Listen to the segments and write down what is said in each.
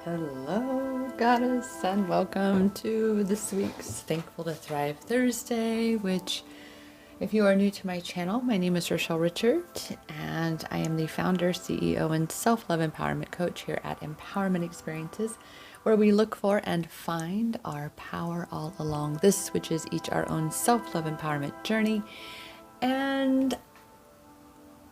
Hello, Goddess, and welcome to this week's Thankful to Thrive Thursday, which, if you are new to my channel, my name is Rochelle Richard, and I am the founder, CEO, and self-love empowerment coach here at Empowerment Experiences, where we look for and find our power all along this, which is each our own self-love empowerment journey. And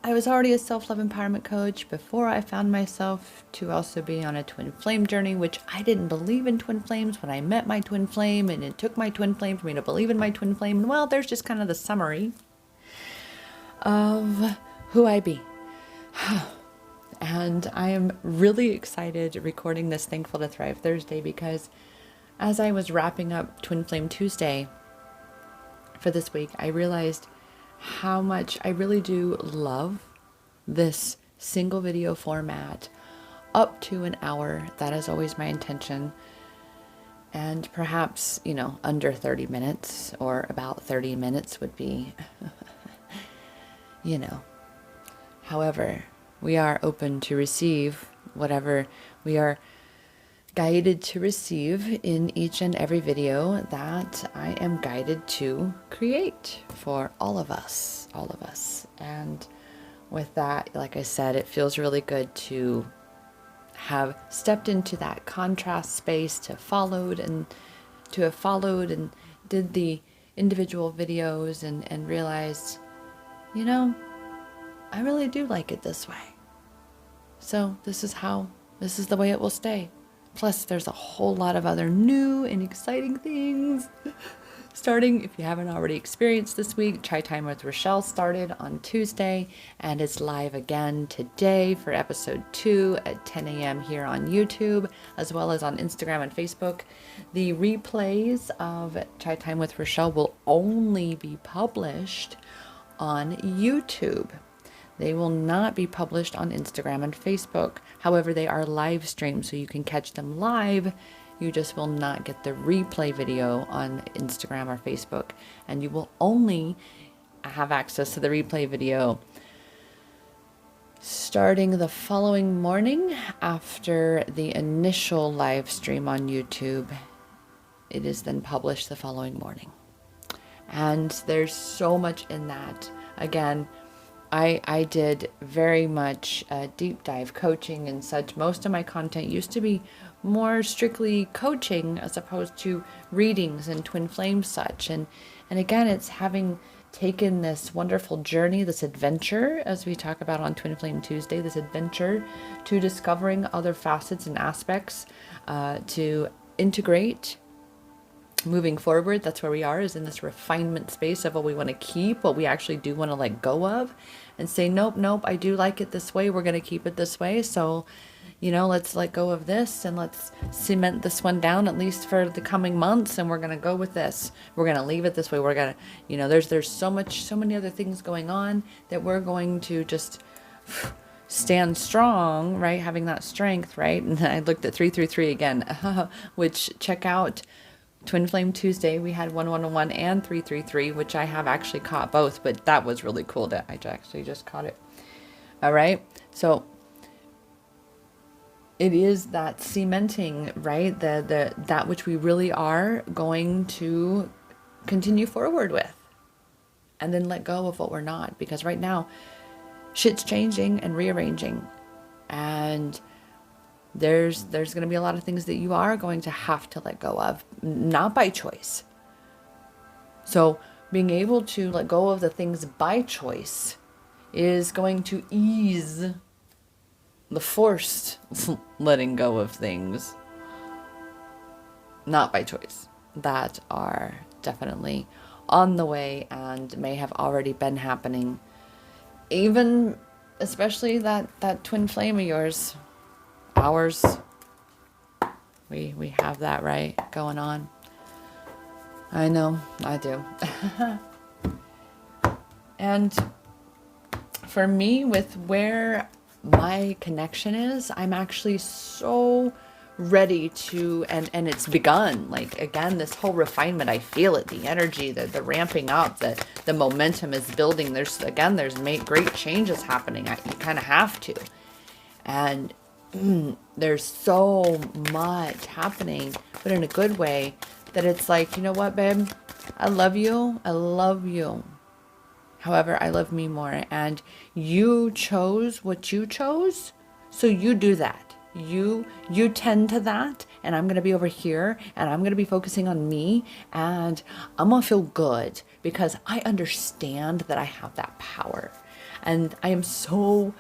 I was already a self-love empowerment coach before I found myself to also be on a twin flame journey, which I didn't believe in twin flames when I met my twin flame, and it took my twin flame for me to believe in my twin flame. And well, there's just kind of the summary of who I be. And I am really excited recording this Thankful to Thrive Thursday because as I was wrapping up Twin Flame Tuesday for this week, I realized how much I really do love this single video format up to an hour. That is always my intention. And perhaps, under 30 minutes or about 30 minutes would be, However, we are open to receive whatever we are guided to receive in each and every video that I am guided to create for all of us. And with that, like I said, it feels really good to have stepped into that contrast space, to have followed and did the individual videos and realized, I really do like it this way. So this is the way it will stay. Plus, there's a whole lot of other new and exciting things. Starting, if you haven't already experienced this week, Chai Time with Rochelle started on Tuesday and it's live again today for episode 2 at 10 a.m. here on YouTube, as well as on Instagram and Facebook. The replays of Chai Time with Rochelle will only be published on YouTube. They will not be published on Instagram and Facebook. However, they are live streamed, so you can catch them live. You just will not get the replay video on Instagram or Facebook. And you will only have access to the replay video starting the following morning after the initial live stream on YouTube. It is then published the following morning. And there's so much in that. Again, I did very much deep dive coaching and such. Most of my content used to be more strictly coaching as opposed to readings and twin flame such. And again, it's having taken this wonderful journey, this adventure, as we talk about on Twin Flame Tuesday, this adventure to discovering other facets and aspects to integrate. Moving forward, that's where we are, is in this refinement space of what we want to keep, what we actually do want to let go of, and say, nope, I do like it this way. We're going to keep it this way. So, let's let go of this and let's cement this one down, at least for the coming months. And we're going to go with this. We're going to leave it this way. We're going to, there's so many other things going on that we're going to just stand strong, right? Having that strength, right? And I looked at 333 again, which check out Twin Flame Tuesday. We had 111 and 333, which I have actually caught both, but that was really cool that I actually just caught it. All right. So it is that cementing, right? That which we really are going to continue forward with, and then let go of what we're not, because right now shit's changing and rearranging, and there's going to be a lot of things that you are going to have to let go of, not by choice. So being able to let go of the things by choice is going to ease the forced letting go of things, not by choice, that are definitely on the way and may have already been happening. Even, especially that twin flame of yours, ours, we have that right going on. I know, I do. And for me, with where my connection is, I'm actually so ready to, and it's begun, like, again, this whole refinement, I feel it, the energy, the ramping up, the momentum is building. There's great changes happening. You kind of have to. And there's so much happening, but in a good way, that it's like, you know what, babe? I love you. I love you. However, I love me more. And you chose what you chose. So you do that. You tend to that. And I'm going to be over here. And I'm going to be focusing on me. And I'm going to feel good. Because I understand that I have that power. And I am so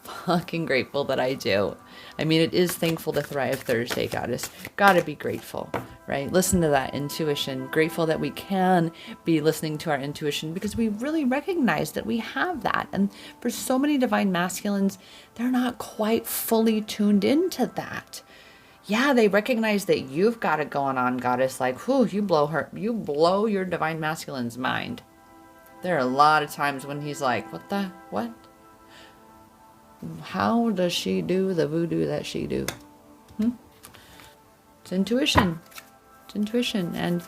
fucking grateful that I do. I mean, it is Thankful to Thrive Thursday, goddess. Gotta be grateful, right? Listen to that intuition. Grateful that we can be listening to our intuition because we really recognize that we have that. And for so many divine masculines, they're not quite fully tuned into that. Yeah, they recognize that you've got it going on, goddess. Like, whew, you blow your divine masculine's mind. There are a lot of times when he's like, what? How does she do the voodoo that she do? It's intuition. It's intuition. And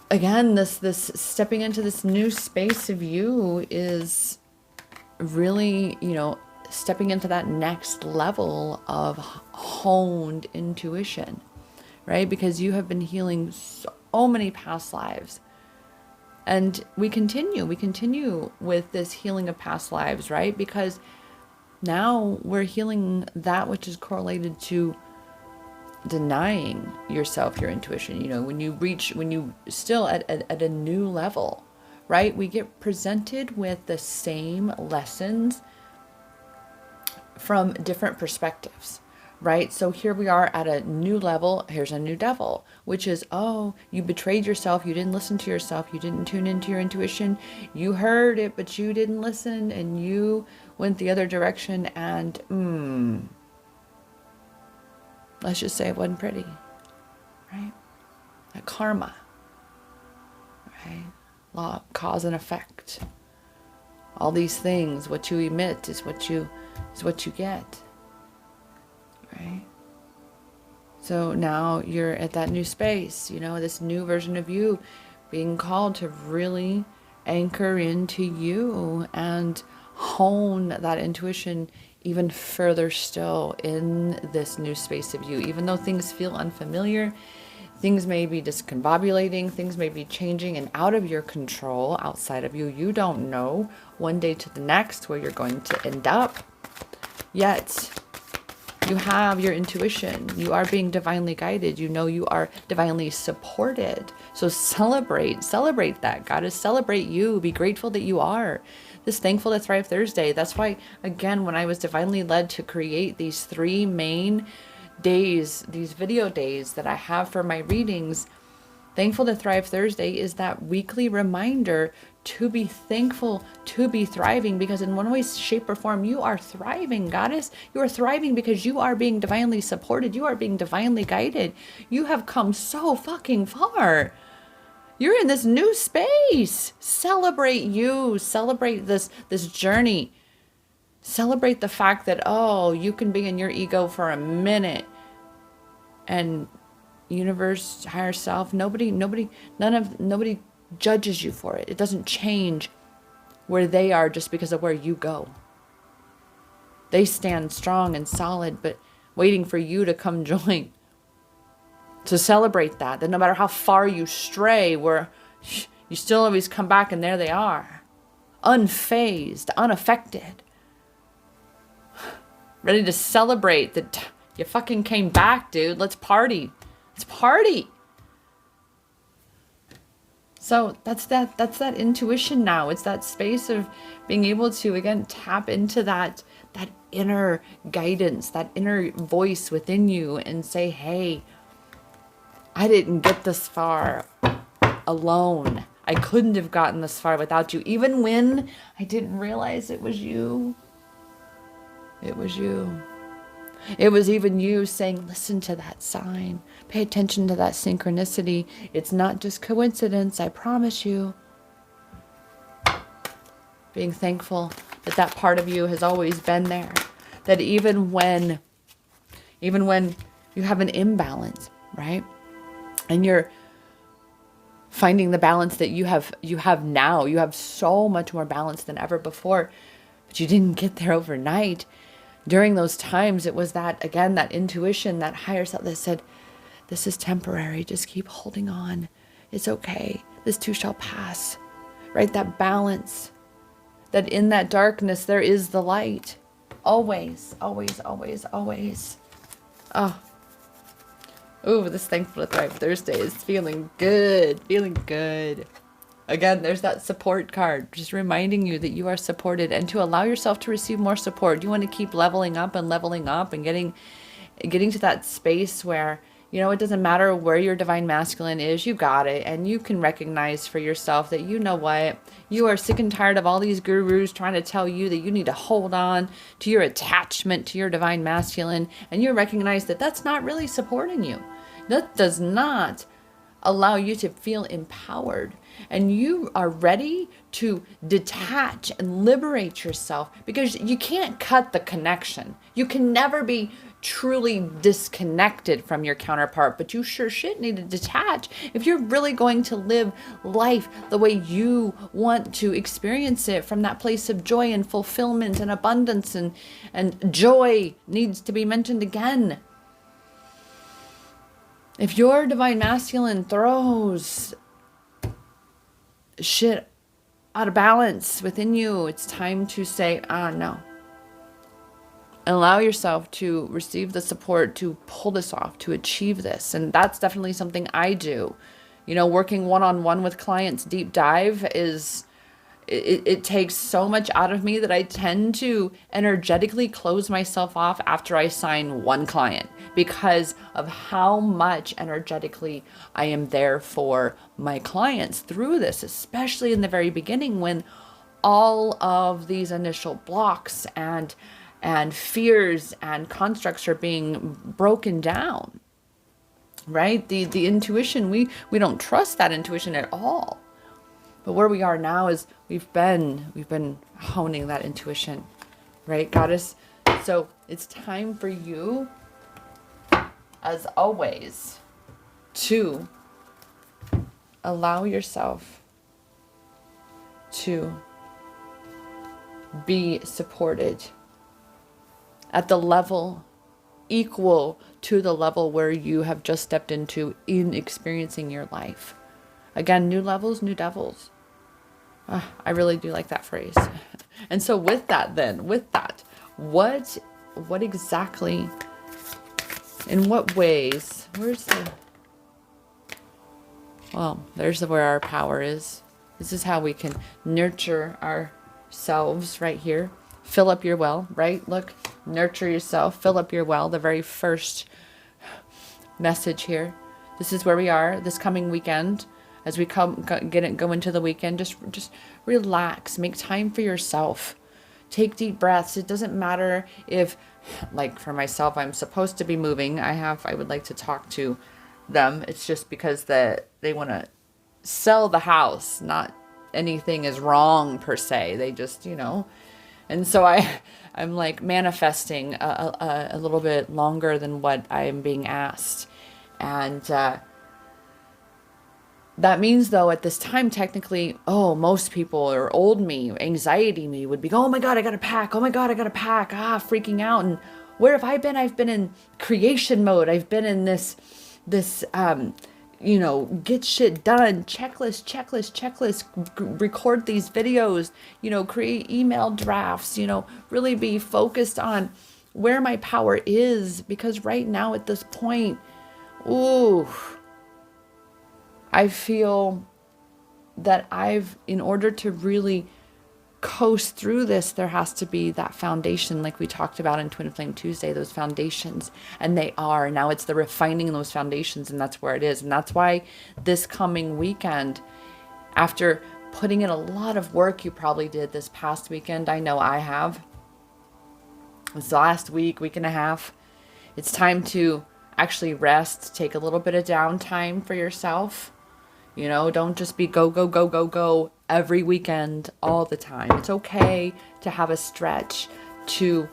again, this stepping into this new space of you is really, stepping into that next level of honed intuition, right? Because you have been healing so many past lives. And we continue with this healing of past lives, right? Because now we're healing that which is correlated to denying yourself your intuition. When you still at a new level, right? We get presented with the same lessons from different perspectives. Right? So here we are at a new level. Here's a new devil, which is, oh, you betrayed yourself. You didn't listen to yourself. You didn't tune into your intuition. You heard it, but you didn't listen and you went the other direction. And let's just say it wasn't pretty, right? That karma, right? Law, cause and effect. All these things, what you emit is what you get. Right? So now you're at that new space, this new version of you being called to really anchor into you and hone that intuition even further still in this new space of you. Even though things feel unfamiliar, things may be discombobulating, things may be changing and out of your control, outside of you. You don't know one day to the next where you're going to end up. Yet you have your intuition. You are being divinely guided. You are divinely supported. So celebrate that. Goddess, celebrate you. Be grateful that you are. This Thankful to Thrive Thursday. That's why, again, when I was divinely led to create these 3 main days, these video days that I have for my readings, Thankful to Thrive Thursday is that weekly reminder to be thankful, to be thriving, because in one way, shape, or form, you are thriving, goddess. You are thriving because you are being divinely supported. You are being divinely guided. You have come so fucking far. You're in this new space. Celebrate you. Celebrate this journey. Celebrate the fact that, oh, you can be in your ego for a minute and universe, higher self, nobody judges you for it. It doesn't change where they are just because of where you go. They stand strong and solid, but waiting for you to come join. To celebrate that no matter how far you stray, where you still always come back and there they are. Unfazed, unaffected. Ready to celebrate that you fucking came back, dude. Let's party. Let's party. So that's that intuition now. It's that space of being able to, again, tap into that inner guidance, that inner voice within you and say, hey, I didn't get this far alone. I couldn't have gotten this far without you. Even when I didn't realize it was you. It was you. It was even you saying, listen to that sign. Pay attention to that synchronicity. It's not just coincidence, I promise you. Being thankful that that part of you has always been there. That even when you have an imbalance, right? And you're finding the balance that you have now. You have so much more balance than ever before, but you didn't get there overnight. during those times, it was that, again, that intuition, that higher self that said, this is temporary. Just keep holding on. It's okay. This too shall pass. Right? That balance, that in that darkness, there is the light. Always, always, always, always. Oh, ooh, this Thankful to Thrive Thursday is feeling good. Feeling good. Again, there's that support card, just reminding you that you are supported, and to allow yourself to receive more support. You want to keep leveling up and getting to that space where, you know, it doesn't matter where your divine masculine is, you got it. And you can recognize for yourself that, you know what, you are sick and tired of all these gurus trying to tell you that you need to hold on to your attachment to your divine masculine. And you recognize that that's not really supporting you. That does not allow you to feel empowered. And you are ready to detach and liberate yourself, because you can't cut the connection. You can never be truly disconnected from your counterpart, but you sure shit need to detach if you're really going to live life the way you want to experience it, from that place of joy and fulfillment and abundance. And joy needs to be mentioned again. If your divine masculine throws shit out of balance within you, it's time to say, no. And allow yourself to receive the support to pull this off, to achieve this. And that's definitely something I do. You know, working one-on-one with clients, deep dive is, it takes so much out of me that I tend to energetically close myself off after I sign one client, because of how much energetically I am there for my clients through this, especially in the very beginning, when all of these initial blocks and fears and constructs are being broken down, right? The intuition, we don't trust that intuition at all. But where we are now is we've been honing that intuition, right, Goddess? So it's time for you, as always, to allow yourself to be supported at the level equal to the level where you have just stepped into in experiencing your life. Again, new levels, new devils. I really do like that phrase. And so with that, what exactly, in what ways, there's where our power is. This is how we can nurture ourselves right here. Fill up your well, right? Look, nurture yourself, fill up your well. The very first message here. This is where we are this coming weekend. As we go into the weekend, just relax, make time for yourself. Take deep breaths. It doesn't matter if, like for myself, I'm supposed to be moving. I would like to talk to them. It's just because they want to sell the house. Not anything is wrong per se. They just, and so I'm like manifesting a little bit longer than what I am being asked. And, that means, though, at this time, technically, most people, or old me, anxiety me, would be, oh my God, I gotta pack. Oh my God, I gotta pack. Freaking out. And where have I been? I've been in creation mode. I've been in this, get shit done, checklist, record these videos, create email drafts, really be focused on where my power is. Because right now at this point, I feel that in order to really coast through this, there has to be that foundation, like we talked about in Twin Flame Tuesday, those foundations. And they are. Now it's the refining those foundations, and that's where it is. And that's why this coming weekend, after putting in a lot of work you probably did this past weekend, I know I have, this last week and a half, it's time to actually rest, take a little bit of downtime for yourself. Don't just be go every weekend all the time. It's okay to have a stretch, to,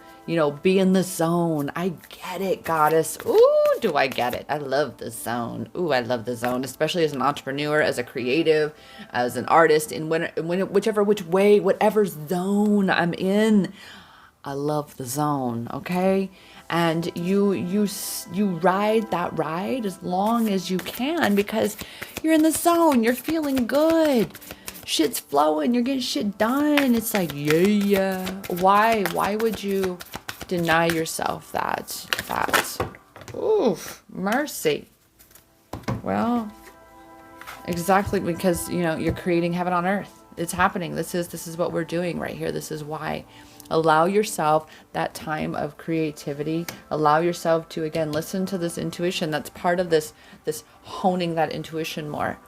be in the zone. I get it, Goddess. Ooh, do I get it? I love the zone. Ooh, I love the zone, especially as an entrepreneur, as a creative, as an artist, in whatever zone I'm in. I love the zone, okay? And you ride that ride as long as you can because you're in the zone, you're feeling good. Shit's flowing, you're getting shit done. It's like, yeah. Why would you deny yourself that? Oof, mercy. Well, exactly, because you're creating heaven on earth. It's happening. This is what we're doing right here. This is why. Allow yourself that time of creativity. Allow yourself to, again, listen to this intuition. That's part of this honing that intuition more.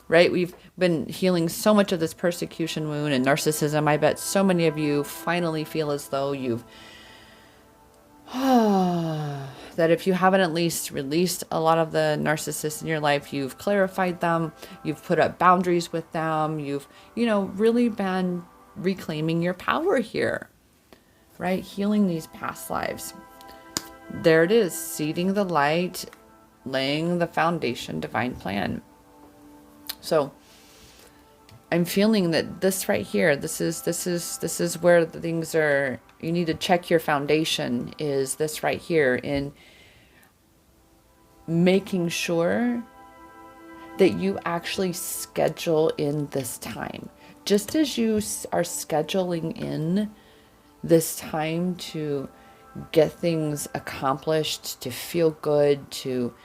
Right? We've been healing so much of this persecution wound and narcissism. I bet so many of you finally feel as though you've that if you haven't at least released a lot of the narcissists in your life, you've clarified them, you've put up boundaries with them, you've, really been reclaiming your power here, right? Healing these past lives. There it is, seeding the light, laying the foundation, divine plan. So I'm feeling that this right here, this is where the things are. You need to check your foundation, is this right here, in making sure that you actually schedule in this time. Just as you are scheduling in this time to get things accomplished, to feel good, to,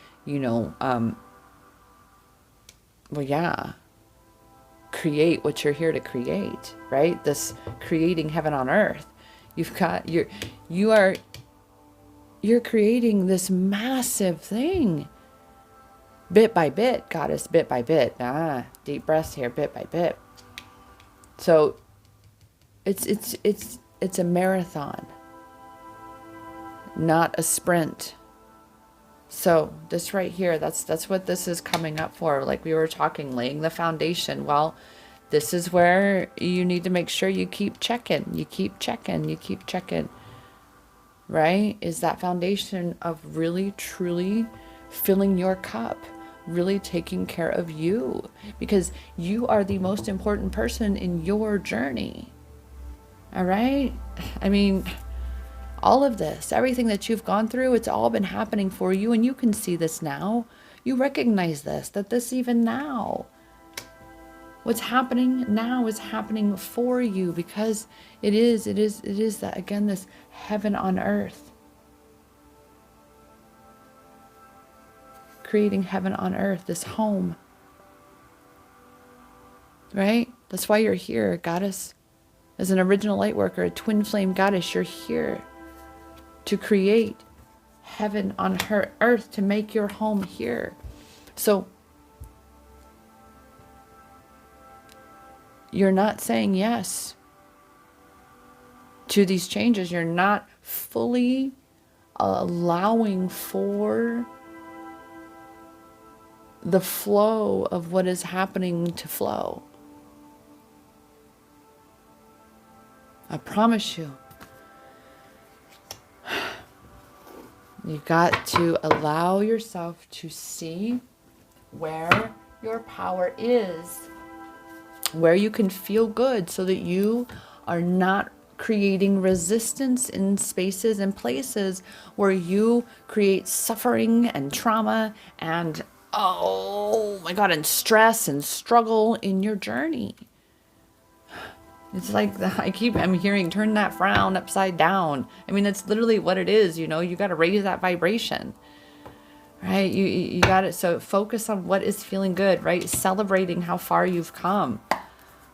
create what you're here to create, right? This creating heaven on earth. You're creating this massive thing. Bit by bit, goddess, bit by bit. Deep breaths here, bit by bit. So it's a marathon, not a sprint. So this right here, that's what this is coming up for. Like we were talking, laying the foundation. Well, this is where you need to make sure you keep checking. You keep checking. Right? Is that foundation of really, truly filling your cup, really taking care of you, because you are the most important person in your journey. All right? I mean, all of this, everything that you've gone through, it's all been happening for you, and you can see this now. You recognize that this even now, what's happening now is happening for you, because it is that, again, this heaven on earth. Creating heaven on earth, this home. Right? That's why you're here, goddess. As an original light worker, a twin flame goddess, you're here to create heaven on her earth, to make your home here. So you're not saying yes to these changes. You're not fully allowing for the flow of what is happening to flow. I promise you, you got to allow yourself to see where your power is, where you can feel good, so that you are not creating resistance in spaces and places where you create suffering and trauma and, oh my God, and stress and struggle in your journey. It's like I'm hearing, turn that frown upside down. I mean, that's literally what it is. You got to raise that vibration, right? You got it. So focus on what is feeling good, right? Celebrating how far you've come.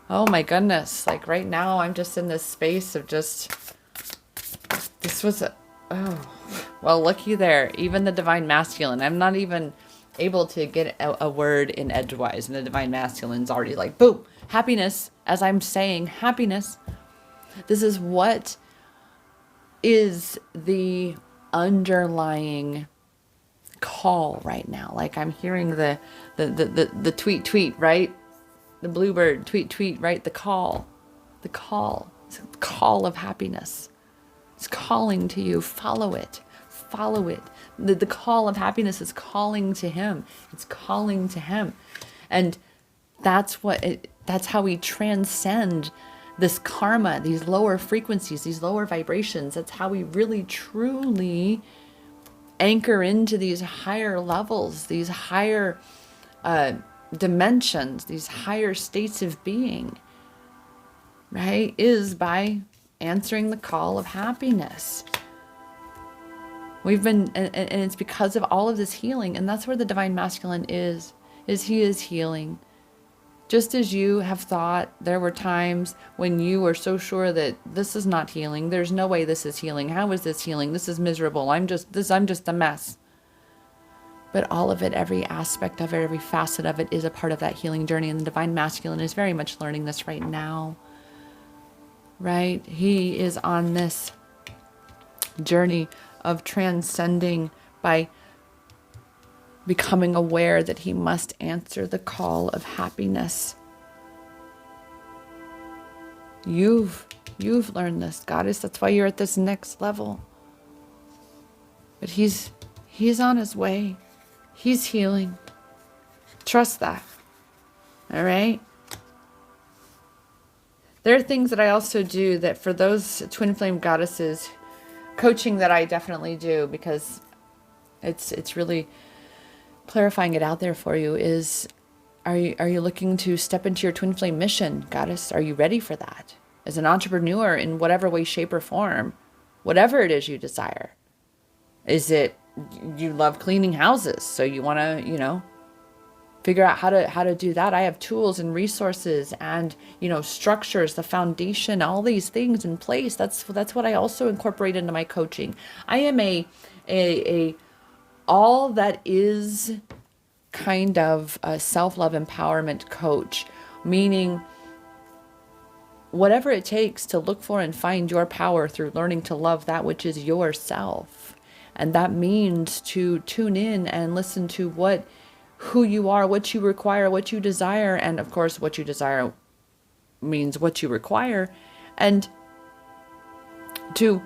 Oh my goodness. Like right now, I'm just in this space of well, looky there. Even the divine masculine, I'm not even able to get a word in edgewise, and the divine masculine's already like, boom, happiness. As I'm saying, happiness. This is what is the underlying call right now. Like I'm hearing the tweet, right? The bluebird tweet, right? The call. It's the call of happiness. It's calling to you. Follow it. The call of happiness is calling to him. It's calling to him. And that's how we transcend this karma, these lower frequencies, these lower vibrations. That's how we really truly anchor into these higher levels, these higher dimensions, these higher states of being, right? Is by answering the call of happiness. We've been, and it's because of all of this healing, and that's where the divine masculine is he is healing. Just as you have thought there were times when you were so sure that this is not healing, there's no way this is healing. How is this healing? This is miserable. I'm just a mess. But all of it, every aspect of it, every facet of it is a part of that healing journey. And the divine masculine is very much learning this right now. Right? He is on this journey of transcending by becoming aware that he must answer the call of happiness. You've learned this, Goddess. That's why you're at this next level. But he's on his way. He's healing. Trust that. All right? There are things that I also do that for those twin flame goddesses, coaching that I definitely do, because it's really clarifying it out there for you, is are you looking to step into your twin flame mission, Goddess? Are you ready for that? As an entrepreneur in whatever way, shape, or form, whatever it is you desire. Is it you love cleaning houses, so you want to, figure out how to do that? I have tools and resources and, structures, the foundation, all these things in place. That's what I also incorporate into my coaching. I am a all that is kind of a self-love empowerment coach, meaning whatever it takes to look for and find your power through learning to love that which is yourself. And that means to tune in and listen to who you are, what you require, what you desire. And of course, what you desire means what you require. And to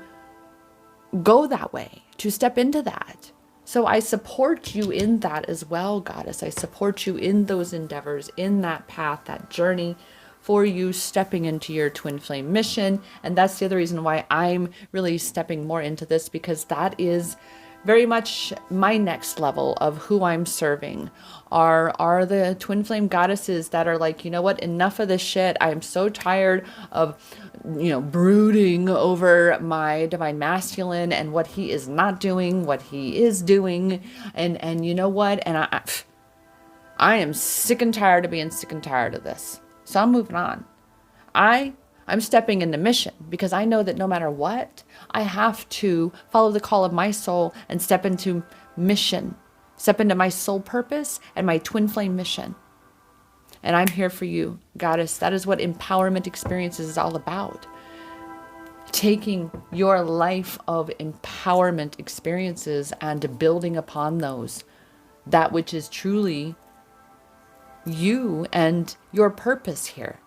go that way, to step into that. So I support you in that as well, Goddess. I support you in those endeavors, in that path, that journey for you stepping into your twin flame mission. And that's the other reason why I'm really stepping more into this, because that is very much my next level of who I'm serving are the twin flame goddesses that are like, you know what, enough of this shit. I'm so tired of, brooding over my divine masculine and what he is not doing, what he is doing. And you know what? And I am sick and tired of being sick and tired of this. So I'm moving on. I'm stepping into mission, because I know that no matter what, I have to follow the call of my soul and step into mission, step into my soul purpose and my twin flame mission. And I'm here for you, Goddess. That is what empowerment experiences is all about. Taking your life of empowerment experiences and building upon those, that which is truly you and your purpose here.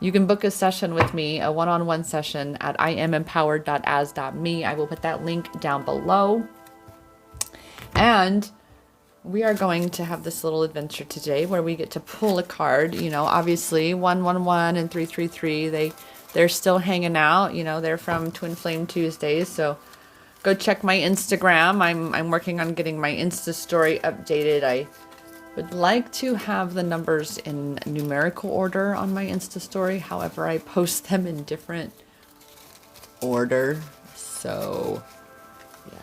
You can book a session with me, a one-on-one session at iamempowered.as.me. I will put that link down below. And we are going to have this little adventure today where we get to pull a card. Obviously 111 and 333, they're still hanging out. They're from Twin Flame Tuesdays. So go check my Instagram. I'm working on getting my Insta story updated. I would like to have the numbers in numerical order on my Insta story. However, I post them in different order. So, yeah.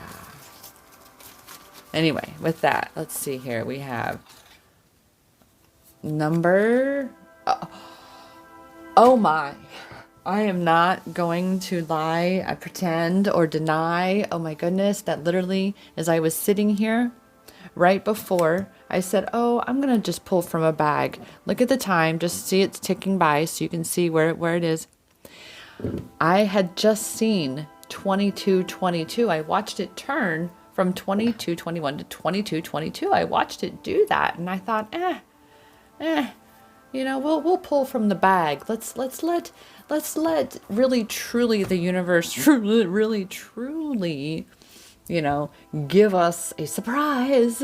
Anyway, with that, let's see here. We have number... oh my. I am not going to lie, pretend, or deny. Oh my goodness, that literally, as I was sitting here, right before, I said, oh, I'm going to just pull from a bag. Look at the time. Just see it's ticking by so you can see where it is. I had just seen 2222. I watched it turn from 2221 to 2222. I watched it do that. And I thought, we'll pull from the bag. Let's let really truly the universe really truly, give us a surprise.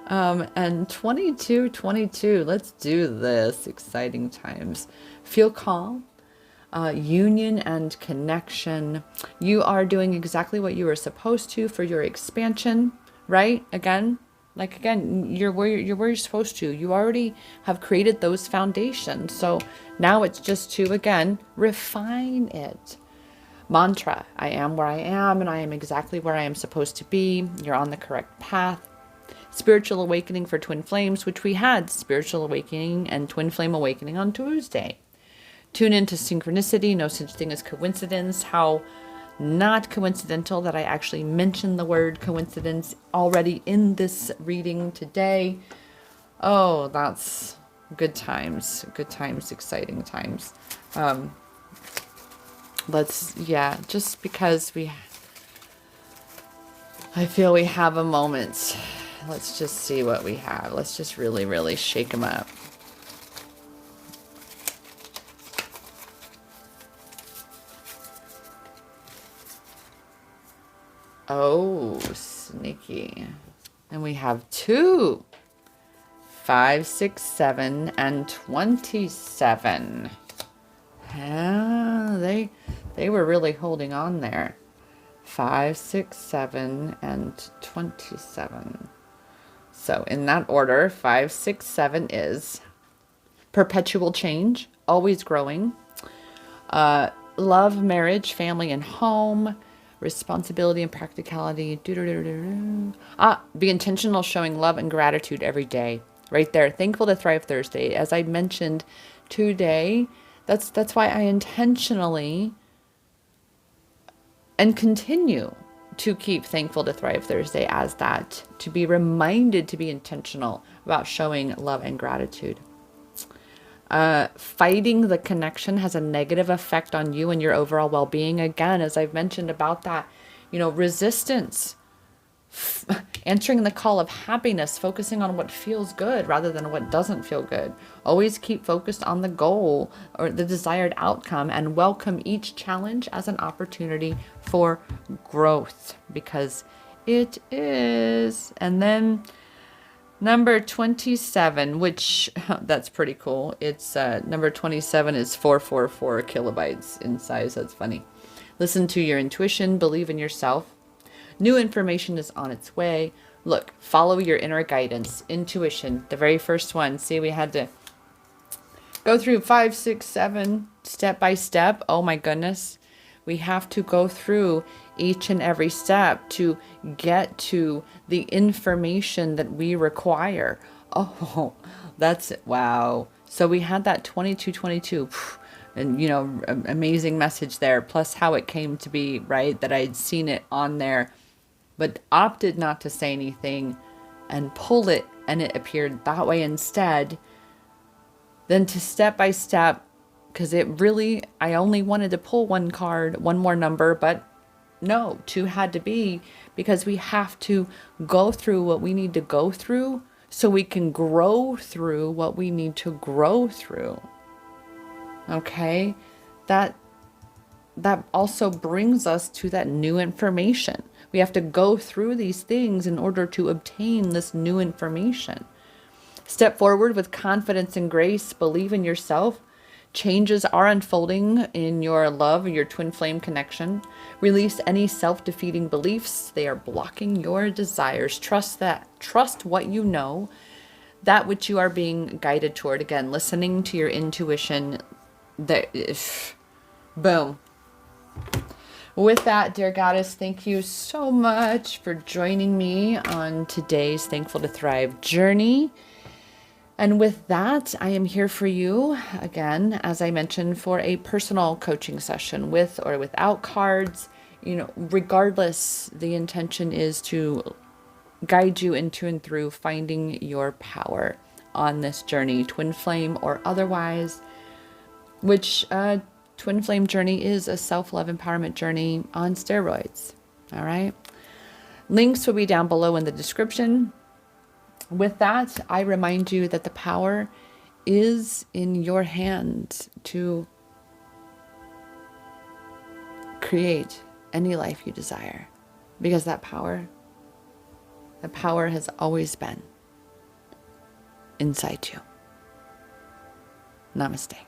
And 22, let's do this. Exciting times. Feel calm, union and connection. You are doing exactly what you were supposed to for your expansion, right? Again, you're where you're supposed to. You already have created those foundations. So now it's just to, again, refine it. Mantra: I am where I am, and I am exactly where I am supposed to be. You're on the correct path. Spiritual awakening for twin flames, which we had spiritual awakening and twin flame awakening on Tuesday. Tune into synchronicity, no such thing as coincidence. How not coincidental that I actually mentioned the word coincidence already in this reading today. Oh, that's good times, exciting times. Just because I feel we have a moment. Let's just see what we have. Let's just really, really shake them up. Oh, sneaky. And we have 2, 5, 6, 7, and 27. They were really holding on there. 5, 6, 7, and 27. So in that order, 5, 6, 7 is perpetual change, always growing. Love, marriage, family, and home. Responsibility and practicality. Be intentional, showing love and gratitude every day. Right there. Thankful to Thrive Thursday. As I mentioned today, that's why I intentionally and continue to keep Thankful to Thrive Thursday as that. To be reminded to be intentional about showing love and gratitude. Fighting the connection has a negative effect on you and your overall well-being. Again, as I've mentioned about that, resistance, answering the call of happiness, focusing on what feels good rather than what doesn't feel good. Always keep focused on the goal or the desired outcome, and welcome each challenge as an opportunity for growth, because it is. And then number 27, which that's pretty cool. It's number 27 is 444 kilobytes in size. That's funny. Listen to your intuition, believe in yourself. New information is on its way. Look, follow your inner guidance, intuition, the very first one. See, we had to go through 5, 6, 7 step by step. Oh my goodness. We have to go through each and every step to get to the information that we require. Oh, that's it. Wow. So we had that 22, and amazing message there, plus how it came to be, right? That I'd seen it on there, but opted not to say anything and pull it, and it appeared that way instead. Then to step by step, because I only wanted to pull one card, one more number, but no, 2 had to be, because we have to go through what we need to go through so we can grow through what we need to grow through. Okay? That also brings us to that new information. We have to go through these things in order to obtain this new information. Step forward with confidence and grace. Believe in yourself. Changes are unfolding in your love, your twin flame connection. Release any self-defeating beliefs. They are blocking your desires. Trust what you know, that which you are being guided toward. Again, listening to your intuition. Boom. With that, dear goddess, thank you so much for joining me on today's Thankful to Thrive journey. And with that, I am here for you, again, as I mentioned, for a personal coaching session with or without cards. Regardless, the intention is to guide you into and through finding your power on this journey, twin flame or otherwise, which twin flame journey is a self-love empowerment journey on steroids. All right. Links will be down below in the description. With that, I remind you that the power is in your hands to create any life you desire, because that power has always been inside you. Namaste.